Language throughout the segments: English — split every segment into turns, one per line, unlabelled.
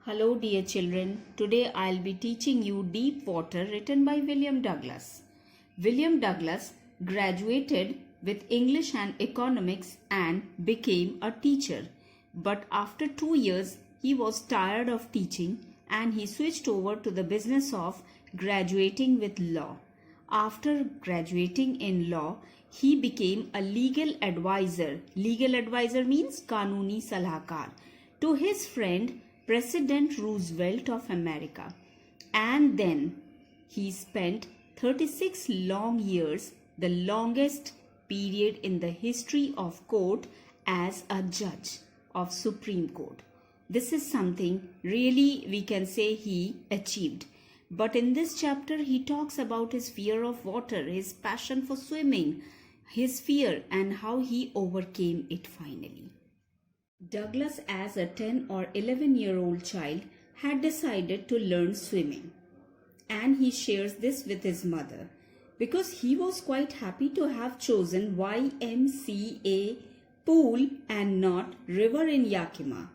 Hello dear children, today I'll be teaching you Deep Water written by William Douglas. William Douglas graduated with English and Economics and became a teacher. But after 2 years, he was tired of teaching and he switched over to the business of graduating with law. After graduating in law, he became a legal advisor. Legal advisor means कानूनी सलाहकार to his friend President Roosevelt of America. And then he spent 36 long years, the longest period in the history of court, as a judge of Supreme Court. This is something really we can say he achieved. But in this chapter he talks about his fear of water, his passion for swimming, his fear and how he overcame it finally. Douglas, as a 10 or 11-year-old child, had decided to learn swimming. And he shares this with his mother because he was quite happy to have chosen YMCA pool and not river in Yakima.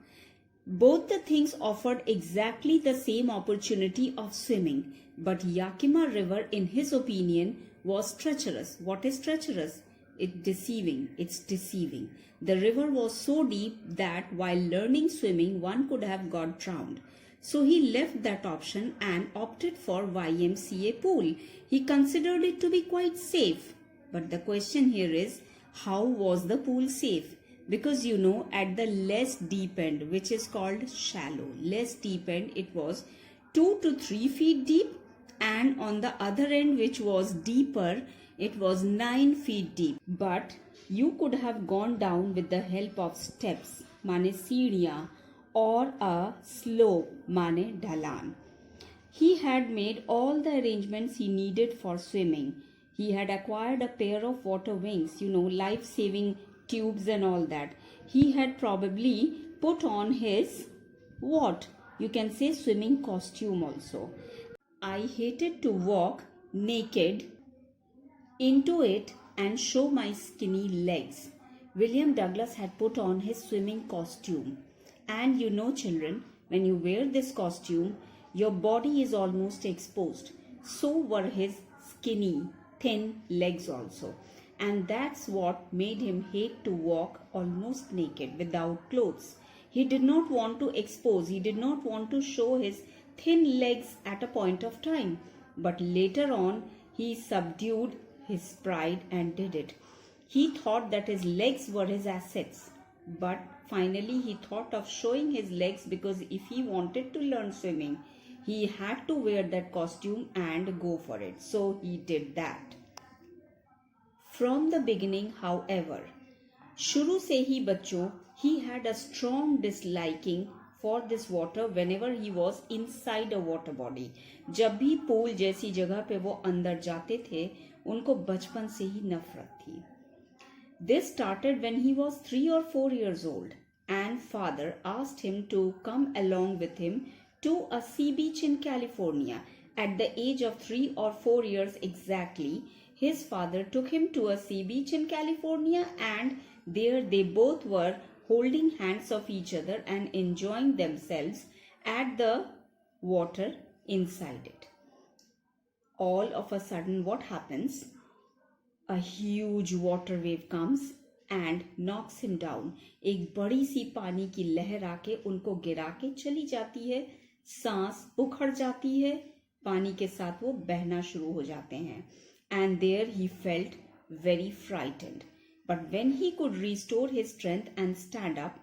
Both the things offered exactly the same opportunity of swimming, but Yakima River, in his opinion, was treacherous. What is treacherous? It's deceiving. The river was so deep that while learning swimming, one could have got drowned. So he left that option and opted for YMCA pool. He considered it to be quite safe. But the question here is, how was the pool safe? Because at the less deep end, which is called shallow, less deep end, it was 2 to 3 feet deep, and on the other end, which was deeper, it was 9 feet deep. But you could have gone down with the help of steps, mane seedhiyan, or a slope, mane dhalan. He had made all the arrangements he needed for swimming. He had acquired a pair of water wings, life-saving tubes and all that. He had probably put on his you can say swimming costume also. I hated to walk naked into it and show my skinny legs. William Douglas had put on his swimming costume. And children, when you wear this costume, your body is almost exposed. So were his skinny, thin legs also. And that's what made him hate to walk almost naked without clothes. He did not want to expose, he did not want to show his thin legs at a point of time. But later on, he subdued his pride and did it. He thought that his legs were his assets. But finally, he thought of showing his legs because if he wanted to learn swimming, he had to wear that costume and go for it. So he did that. From the beginning, however, शुरू से ही बच्चों, he had a strong disliking for this water whenever he was inside a water body. जब भी pool जैसी जगह पे वो अंदर जाते थे, उनको बचपन से ही नफरत थी. This started when he was 3 or 4 years old, and father asked him to come along with him to a sea beach in California. At the age of 3 or 4 years exactly, his father took him to a sea beach in California, and there they both were holding hands of each other and enjoying themselves at the water inside it. All of a sudden, what happens? A huge water wave comes and knocks him down. एक बड़ी सी पानी की लहर आके उनको गिरा के चली जाती है. सांस उखड़ जाती है. पानी के साथ वो बहना शुरू हो जाते हैं. And there he felt very frightened. But when he could restore his strength and stand up,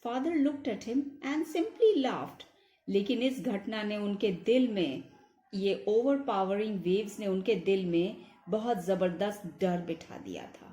father looked at him and simply laughed. लेकिन इस घटना ने उनके दिल में, ये overpowering waves ने उनके दिल में बहुत जबरदस्त डर बिठा दिया था.